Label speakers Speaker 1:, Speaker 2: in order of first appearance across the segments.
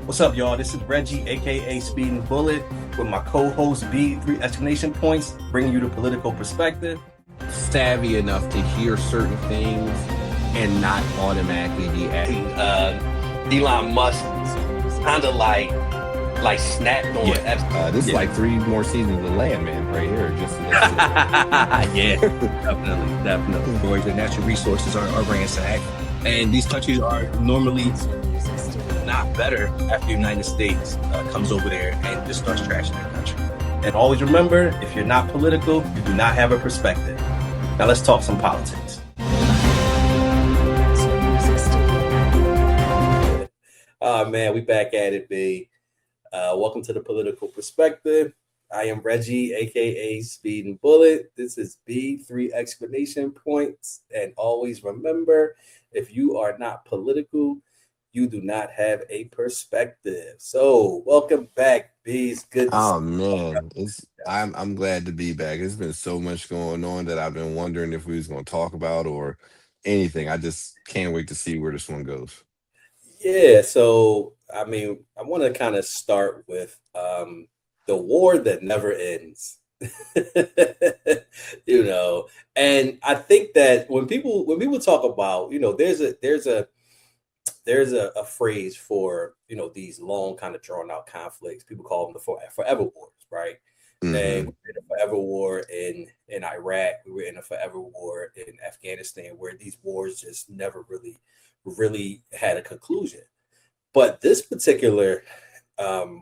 Speaker 1: What's up, y'all? This is Reggie, aka Speeding Bullet, with my co-host B, 3 exclamation points, bringing you the political perspective.
Speaker 2: Savvy enough to hear certain things and not automatically be acting.
Speaker 3: Elon Musk kind of like snapped on
Speaker 2: This is like 3 more seasons of Landman right here.
Speaker 4: Yeah, definitely. Where the natural resources are ransacked, and these countries are normally not better after the United States comes over there and just starts trashing their country.
Speaker 1: And always remember, if you're not political, you do not have a perspective. Now let's talk some politics. Oh man, we back at it, B. Welcome to the Political Perspective. I am Reggie, aka Speeding Bullet. This is B, 3 exclamation points. And always remember, if you are not political, you do not have a perspective. So welcome back, B. It's good.
Speaker 2: Oh man, I'm glad to be back. There's been so much going on that I've been wondering if we was going to talk about or anything. I just can't wait to see where this one goes.
Speaker 1: Yeah, so I mean, I want to kind of start with the war that never ends. And I think that when people talk about, there's a phrase for these long kind of drawn out conflicts. People call them the forever wars, right?
Speaker 2: Mm-hmm.
Speaker 1: And we were in a forever war in Iraq. We were in a forever war in Afghanistan, where these wars just never really had a conclusion. But this particular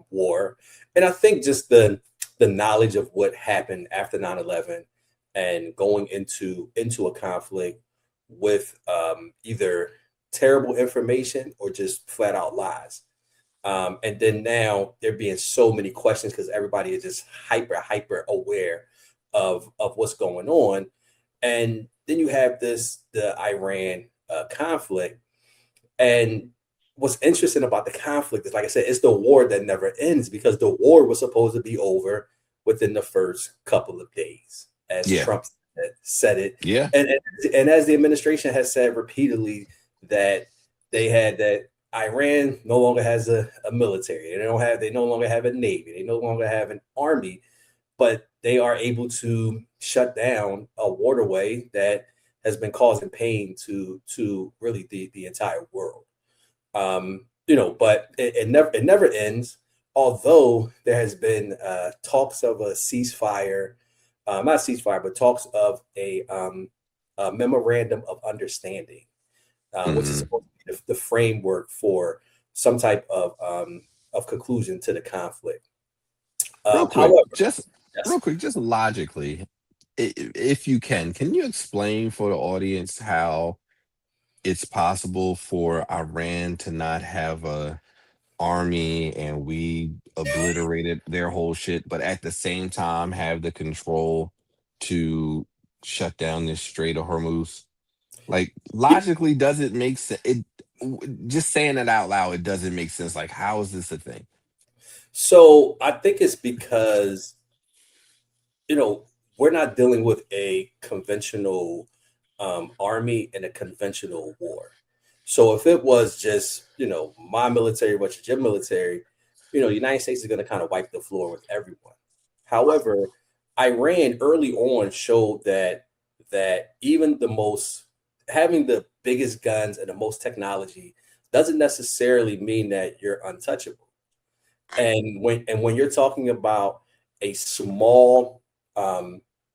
Speaker 1: war, and I think just the knowledge of what happened after 9/11 and going into a conflict with either terrible information or just flat out lies. And then now there being so many questions because everybody is just hyper aware of what's going on. And then you have the Iran conflict. And what's interesting about the conflict is, like I said, it's the war that never ends, because the war was supposed to be over within the first couple of days, as Trump said it.
Speaker 2: Yeah.
Speaker 1: And as the administration has said repeatedly, that Iran no longer has a military. They no longer have a navy. They no longer have an army, but they are able to shut down a waterway that has been causing pain to really the entire world. But it never ends. Although there has been talks of a ceasefire, not ceasefire, but talks of a memorandum of understanding, which is supposed to be the framework for some type of conclusion to the conflict.
Speaker 2: Real quick, just logically, if you can you explain for the audience how it's possible for Iran to not have a army and we obliterated their whole shit, but at the same time have the control to shut down this Strait of Hormuz? Like, logically, does it make sense? Just saying it out loud, it doesn't make sense. Like, how is this a thing?
Speaker 1: So I think it's because we're not dealing with a conventional army in a conventional war. So if it was just my military versus your military, the United States is going to kind of wipe the floor with everyone. However, Iran early on showed that even having the biggest guns and the most technology doesn't necessarily mean that you're untouchable. And when you're talking about a small,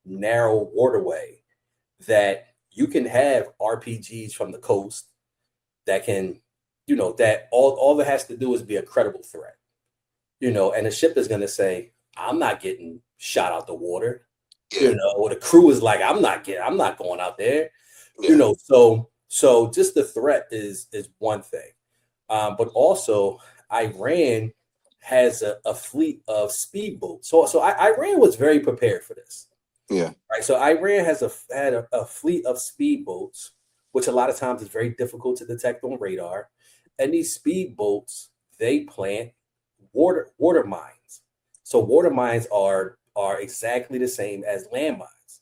Speaker 1: narrow waterway, that you can have RPGs from the coast that can, that all it has to do is be a credible threat, and the ship is going to say, I'm not getting shot out the water, or the crew is like, I'm not going out there, so just the threat is one thing. But also Iran has a fleet of speedboats. So Iran was very prepared for this.
Speaker 2: Yeah.
Speaker 1: Right. So Iran had a fleet of speedboats, which a lot of times is very difficult to detect on radar. And these speedboats, they plant water mines. So water mines are exactly the same as landmines.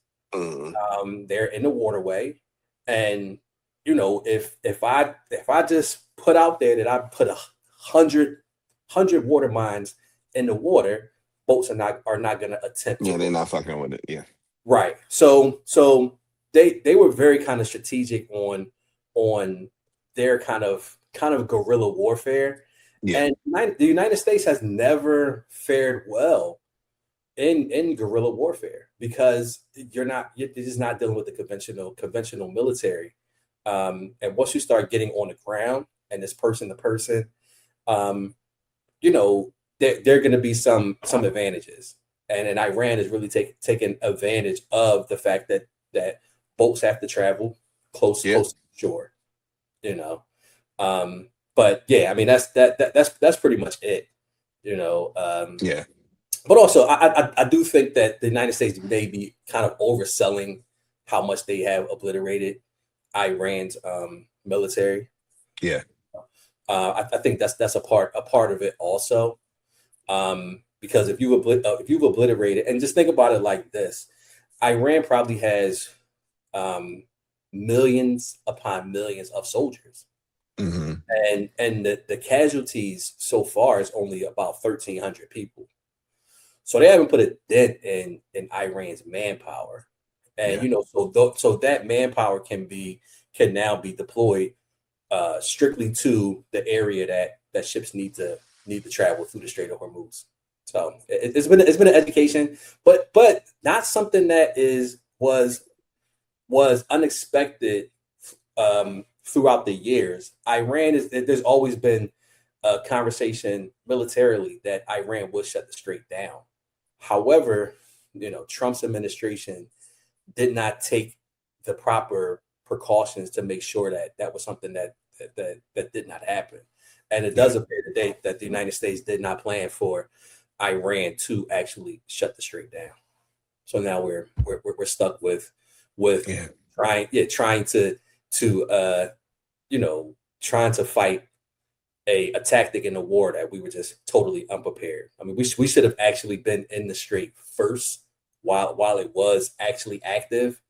Speaker 1: They're in the waterway, and if I just put out there that I put 100 100 water mines in the water, boats are not going to attempt.
Speaker 2: Yeah, they're not fucking with it. Yeah,
Speaker 1: right. So they were very kind of strategic on their kind of guerrilla warfare.
Speaker 2: yeah.
Speaker 1: And the United States has never fared well in guerrilla warfare because you're just not dealing with the conventional military. And once you start getting on the ground and it's person to person, you know, there are going to be some advantages. And Iran is really taking advantage of the fact that boats have to travel close to shore, you know. But yeah, I mean that's pretty much it, you know.
Speaker 2: Yeah.
Speaker 1: But also, I do think that the United States may be kind of overselling how much they have obliterated Iran's military.
Speaker 2: Yeah.
Speaker 1: I think that's a part of it also, because if you've obliterated, and just think about it like this, Iran probably has millions upon millions of soldiers,
Speaker 2: Mm-hmm.
Speaker 1: and the casualties so far is only about 1,300 people. So they haven't put a dent in Iran's manpower, and you know, so that manpower can now be deployed strictly to the area that ships need to travel through the Strait of Hormuz. So it's been an education, but not something that was unexpected throughout the years. There's always been a conversation militarily that Iran would shut the strait down. However, you know, Trump's administration did not take the proper precautions to make sure that was something that did not happen. And it does appear today that the United States did not plan for Iran to actually shut the strait down. So now we're stuck with trying to fight a tactic in a war that we were just totally unprepared. I mean, we should have actually been in the strait first while it was actually active,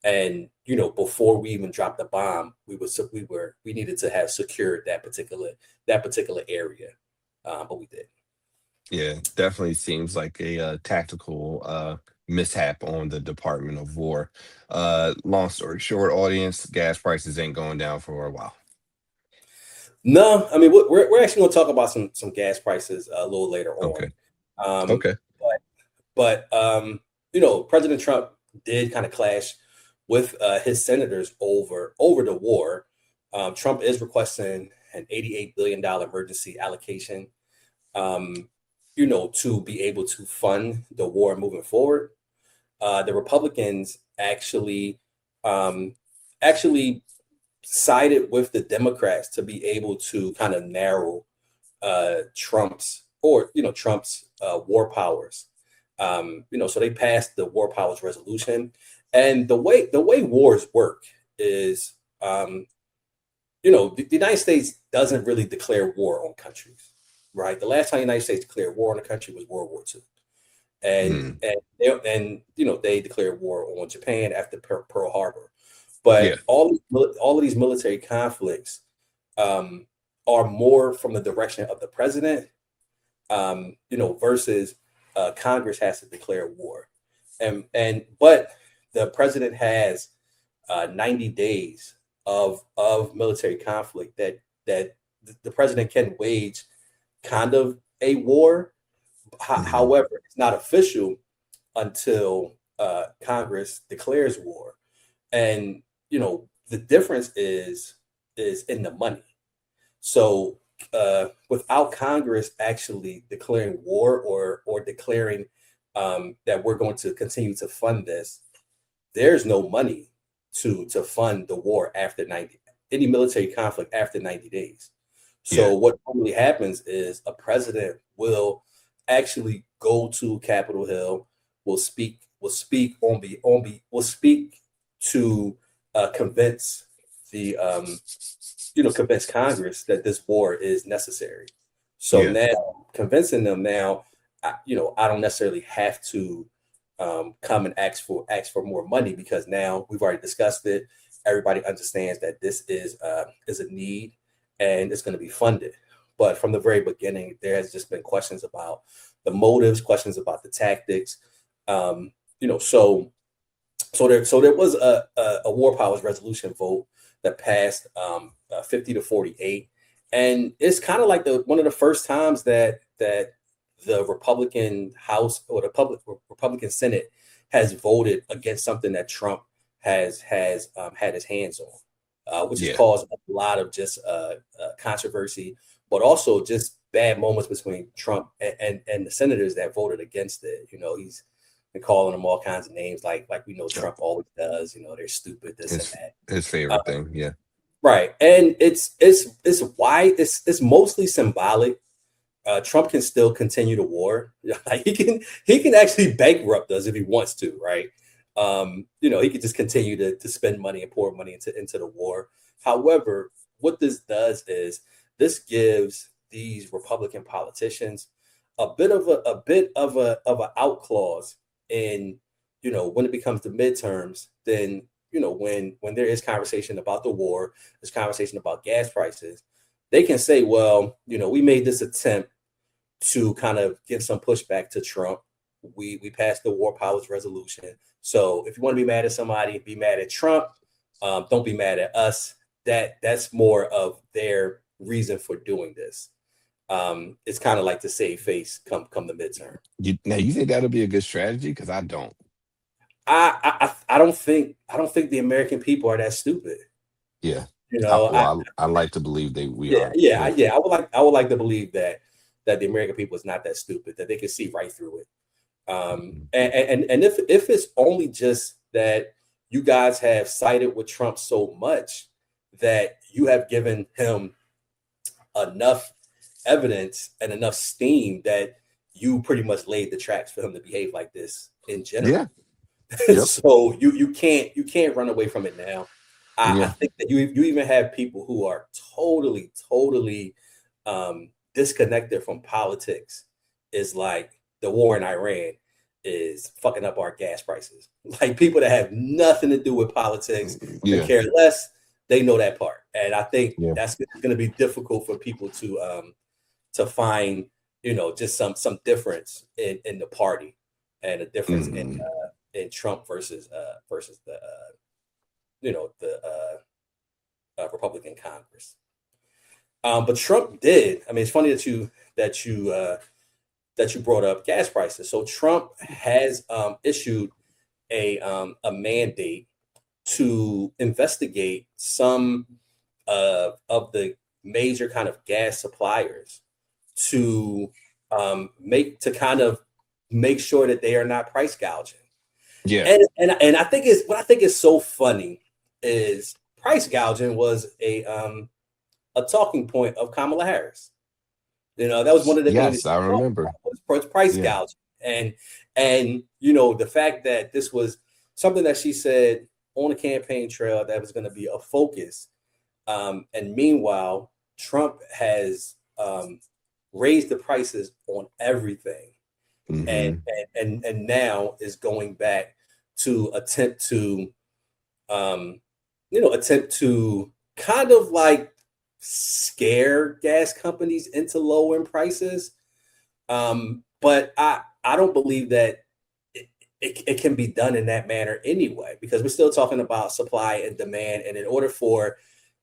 Speaker 1: and you know, before we even dropped the bomb, we needed to have secured that particular area, but we did.
Speaker 2: Yeah, definitely seems like a tactical mishap on the Department of War. Long story short, audience, gas prices ain't going down for a while.
Speaker 1: No, I mean we're actually going to talk about some gas prices a little later on.
Speaker 2: Okay. Okay.
Speaker 1: But you know, President Trump did kind of clash with his senators over the war. Trump is requesting an $88 billion emergency allocation, you know, to be able to fund the war moving forward. The Republicans actually sided with the Democrats to be able to kind of narrow Trump's war powers. You know, so they passed the war powers resolution, and the way wars work is, you know, the United States doesn't really declare war on countries, right? The last time the United States declared war on a country was World War II, and you know, they declared war on Japan after Pearl Harbor. But all of these military conflicts are more from the direction of the president, you know, versus Congress has to declare war, but the president has 90 days of military conflict that the president can wage kind of a war. However, it's not official until Congress declares war, and you know, the difference is in the money. So without Congress actually declaring war or declaring that we're going to continue to fund this, there's no money to fund the war after any military conflict after 90 days. So what normally happens is a president will actually go to Capitol Hill, will speak to convince convince Congress that this war is necessary. So now convincing them now, you know, I don't necessarily have to come and ask for more money, because now we've already discussed it. Everybody understands that this is a need and it's going to be funded. But from the very beginning, there has just been questions about the motives, questions about the tactics. So there was a war powers resolution vote that passed 50 to 48, and it's kind of like one of the first times that the Republican House or the Republican Senate has voted against something that Trump has had his hands on, which has caused a lot of just controversy, but also just bad moments between Trump and the senators that voted against it. He's been calling them all kinds of names, like we know Trump always does. They're stupid, this and that.
Speaker 2: His favorite thing, yeah.
Speaker 1: Right, and it's mostly symbolic. Trump can still continue the war. Like he can actually bankrupt us if he wants to, right? He could just continue to spend money and pour money into the war. However, what this does is this gives these Republican politicians a bit of an out clause in, when it becomes the midterms. Then when there is conversation about the war, there's conversation about gas prices, they can say, well, we made this attempt to kind of give some pushback to Trump. We passed the war powers resolution. So if you want to be mad at somebody, be mad at Trump. Don't be mad at us. That's more of their reason for doing this. It's kind of like to save face come the midterm.
Speaker 2: Now, you think that'll be a good strategy? Because I don't.
Speaker 1: I don't think the American people are that stupid.
Speaker 2: Yeah. I like to believe we are.
Speaker 1: Yeah. I would like to believe that the American people is not that stupid, that they can see right through it. And if it's only just that you guys have sided with Trump so much that you have given him enough evidence and enough steam that you pretty much laid the tracks for him to behave like this in general. Yeah. Yep. So you can't run away from it now. I think that you even have people who are totally disconnected from politics. Is like the war in Iran is fucking up our gas prices. Like people that have nothing to do with politics and care less, they know that part. And I think that's going to be difficult for people to find, just some difference in the party and a difference in Trump versus the Republican Congress. But Trump did. I mean, it's funny that you brought up gas prices. So Trump has issued a mandate to investigate some of the major kind of gas suppliers to make sure that they are not price gouging. Yeah, and I think what I think is so funny is price gouging was a talking point of Kamala Harris. That was one of the things.
Speaker 2: I remember.
Speaker 1: Was price gouging, and the fact that this was something that she said on the campaign trail that was going to be a focus, and meanwhile Trump has raised the prices on everything, and now is going back to attempt to kind of like scare gas companies into lowering prices. But I don't believe that it can be done in that manner anyway, because we're still talking about supply and demand. And in order for,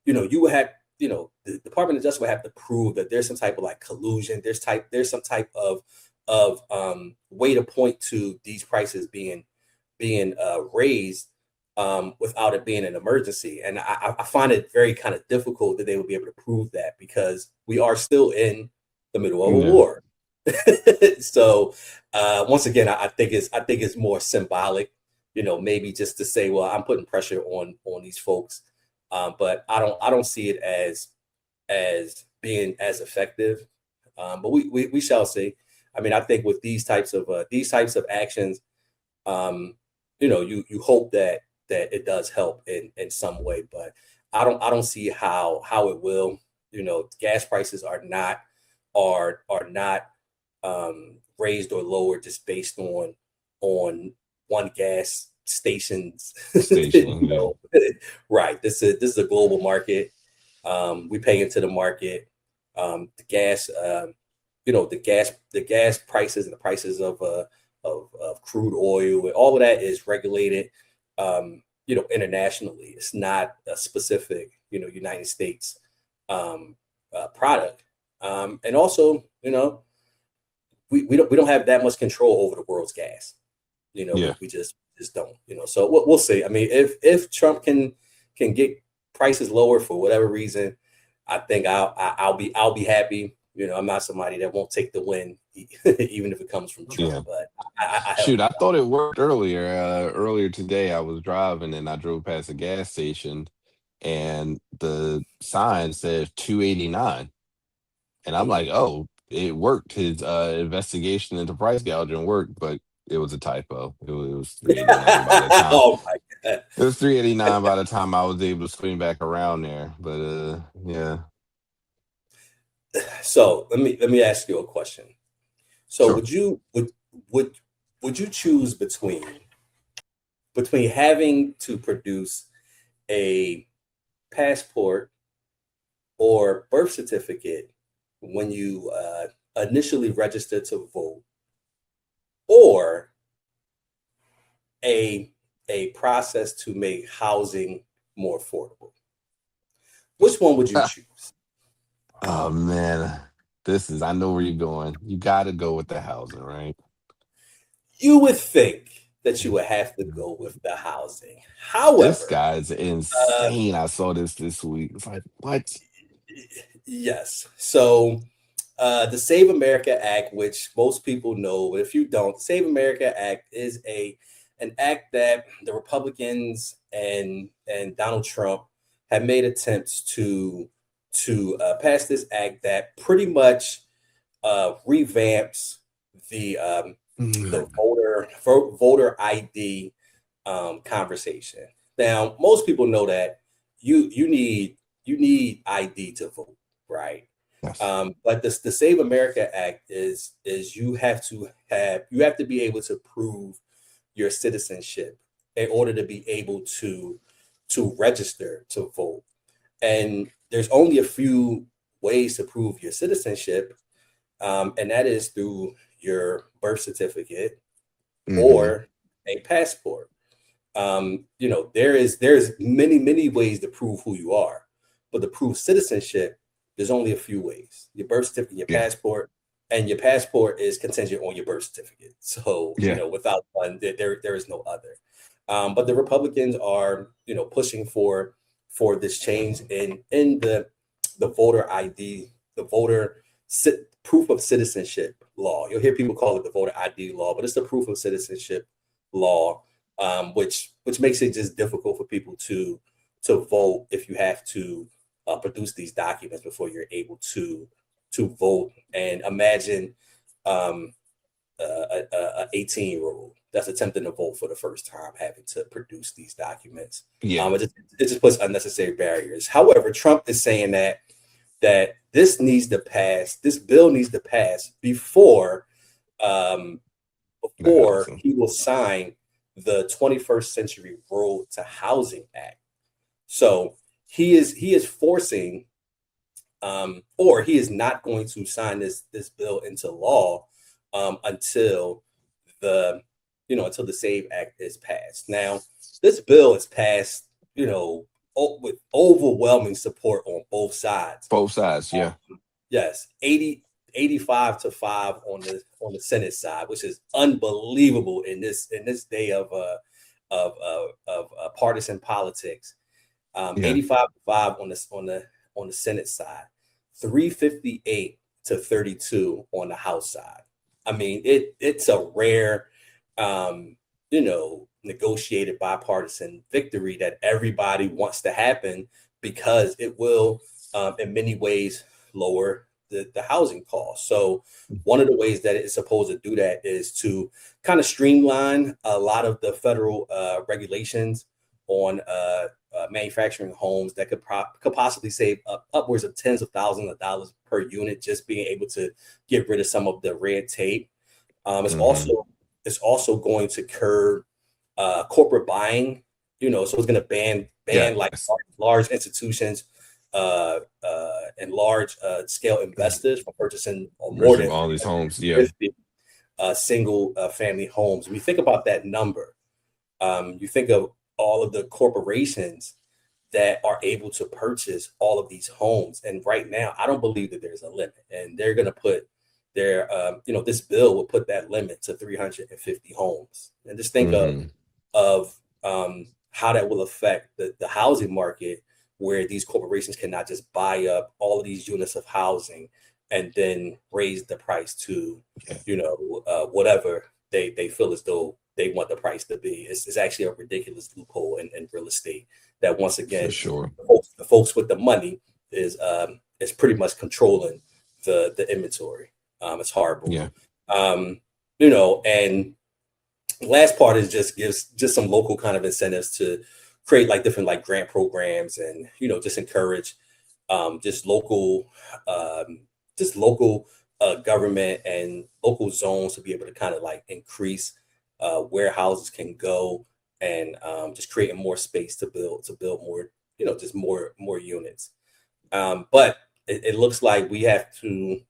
Speaker 1: you would have, the Department of Justice would have to prove that there's some type of like collusion. There's some type of way to point to these prices being raised without it being an emergency. And I find it very kind of difficult that they would be able to prove that, because we are still in the middle of a war. So once again, I think it's more symbolic, maybe just to say, well, I'm putting pressure on these folks, but I don't see it as being as effective. But we shall see. I mean, I think with these types of actions, you hope that it does help in some way, but I don't see how it will. Gas prices are not raised or lowered just based on one gas station's right. This is a global market. We pay into the market. the gas, the gas prices and the prices of crude oil, and all of that is regulated, internationally. It's not a specific, United States product. And also, we don't have that much control over the world's gas. We just don't. So we'll see. I mean, if Trump can get prices lower for whatever reason, I think I'll be happy. I'm not somebody that won't take the win, even if it comes from Trump.
Speaker 2: Yeah.
Speaker 1: But
Speaker 2: I thought it worked earlier. Earlier today, I was driving and I drove past a gas station, and the sign said 289, and I'm like, oh, it worked. His investigation into price gouging worked, but it was a typo. It was 389 by the time.
Speaker 1: Oh my God.
Speaker 2: It was 389 by the time I was able to swing back around there. But yeah.
Speaker 1: So let me ask you a question. So
Speaker 2: Sure.
Speaker 1: would you choose between having to produce a passport or birth certificate when you initially register to vote, or a process to make housing more affordable? Which one would you choose?
Speaker 2: Oh man, I know where you're going. You got to go with the housing, right?
Speaker 1: You would think that you would have to go with the housing.
Speaker 2: This
Speaker 1: However,
Speaker 2: guy's insane. I saw this week. It's like, what?
Speaker 1: yes. So the Save America Act, which most people know, but if you don't, the Save America Act is an act that the Republicans and Donald Trump have made attempts to pass this act that pretty much revamps the voter ID conversation. Now, most people know that you need ID to vote, right?
Speaker 2: Yes.
Speaker 1: But the Save America Act is you have to be able to prove your citizenship in order to be able to register to vote. And there's only a few ways to prove your citizenship, and that is through your birth certificate or a passport. There's many ways to prove who you are, but to prove citizenship, there's only a few ways: your birth certificate, your passport, and your passport is contingent on your birth certificate. So without one, there is no other. But the Republicans are pushing for this change in the voter ID, the proof of citizenship law. You'll hear people call it the voter ID law, but it's the proof of citizenship law, which makes it just difficult for people to vote if you have to produce these documents before you're able to vote. And imagine a 18-year-old that's attempting to vote for the first time having to produce these documents. It just puts unnecessary barriers. However, Trump is saying that this bill needs to pass before he will sign the 21st Century Road to Housing Act. So he is forcing, or he is not going to sign this bill into law until the SAVE Act is passed. Now, this bill is passed, with overwhelming support on both sides.
Speaker 2: Both sides, yeah.
Speaker 1: Yes, 85-5 on the Senate side, which is unbelievable in this day of partisan politics. 85-5 on the Senate side, 358-32 on the House side. I mean, it's a rare, negotiated bipartisan victory that everybody wants to happen, because it will, in many ways, lower the housing costs. So one of the ways that it's supposed to do that is to kind of streamline a lot of the federal regulations on manufacturing homes that could possibly save upwards of tens of thousands of dollars per unit, just being able to get rid of some of the red tape. It's also going to curb corporate buying, so it's going to ban like large institutions and large scale investors from purchasing more
Speaker 2: Versus
Speaker 1: than
Speaker 2: all these homes, yeah.
Speaker 1: 350 single family homes. When you think about that number, you think of all of the corporations that are able to purchase all of these homes. And right now, I don't believe that there's a limit. And they're going to put their, this bill will put that limit to 350 homes. And just think of how that will affect the housing market, where these corporations cannot just buy up all of these units of housing and then raise the price to, whatever they feel as though they want the price to be. It's actually a ridiculous loophole in real estate that, once again,
Speaker 2: for sure,
Speaker 1: the folks with the money is pretty much controlling the inventory. It's horrible.
Speaker 2: Yeah.
Speaker 1: And last part is gives some local kind of incentives to create like different like grant programs and just encourage just local government and local zones to be able to kind of like increase where houses can go, and just creating more space to build more, just more units. But it looks like we have to,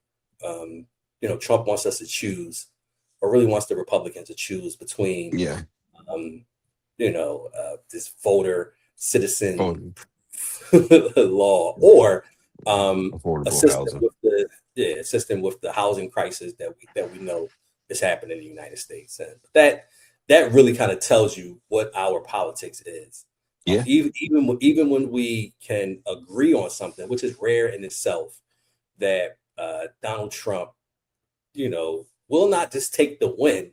Speaker 1: Trump wants us to choose, or really wants the Republicans to choose between, this voter citizen law, or assisting with the housing crisis that we know is happening in the United States. And that really kind of tells you what our politics is.
Speaker 2: Yeah.
Speaker 1: Even when we can agree on something, which is rare in itself, that Donald Trump, will not just take the win.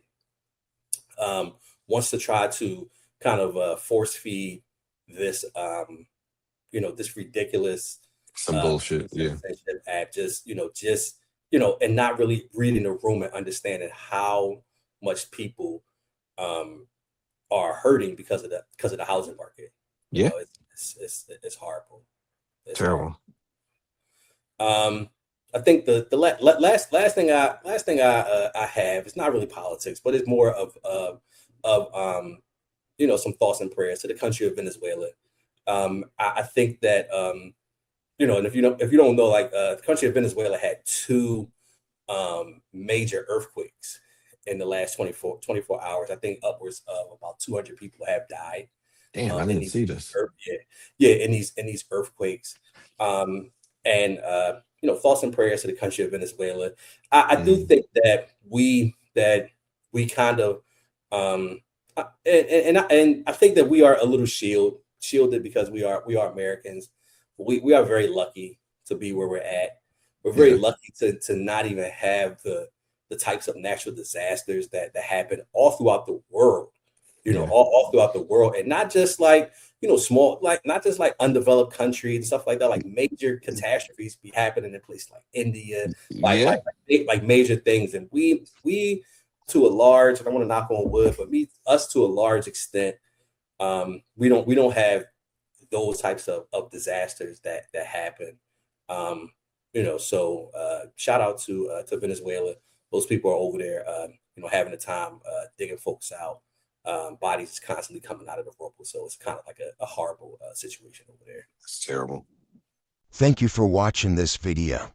Speaker 1: Wants to try to kind of force feed this, this ridiculous
Speaker 2: bullshit,
Speaker 1: act, and not really reading the room and understanding how much people are hurting because of the housing market. It's horrible. It's
Speaker 2: terrible.
Speaker 1: Horrible. I think the last thing I have is not really politics, but it's more of some thoughts and prayers to the country of Venezuela. I think that and if you don't know, like the country of Venezuela had two major earthquakes in the last 24 hours. I think upwards of about 200 people have died.
Speaker 2: Damn, I didn't see this.
Speaker 1: In these earthquakes. Thoughts and prayers to the country of Venezuela. I do think that we kind of and I think that we are a little shielded because we are Americans. We are very lucky to be where we're at. We're very lucky to not even have the types of natural disasters that happen all throughout the world. All throughout the world, and not just like small, like not just like undeveloped countries and stuff like that. Like major catastrophes be happening in places like India, like major things. And we to a large, and I want to knock on wood, but us to a large extent, we don't have those types of disasters that happen. So shout out to Venezuela. Those people are over there, having a time digging folks out. Bodies is constantly coming out of the rubble, so it's kind of like a horrible situation over there.
Speaker 2: It's terrible.
Speaker 5: Thank you for watching this video.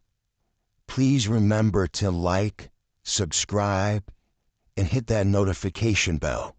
Speaker 5: Please remember to like, subscribe, and hit that notification bell.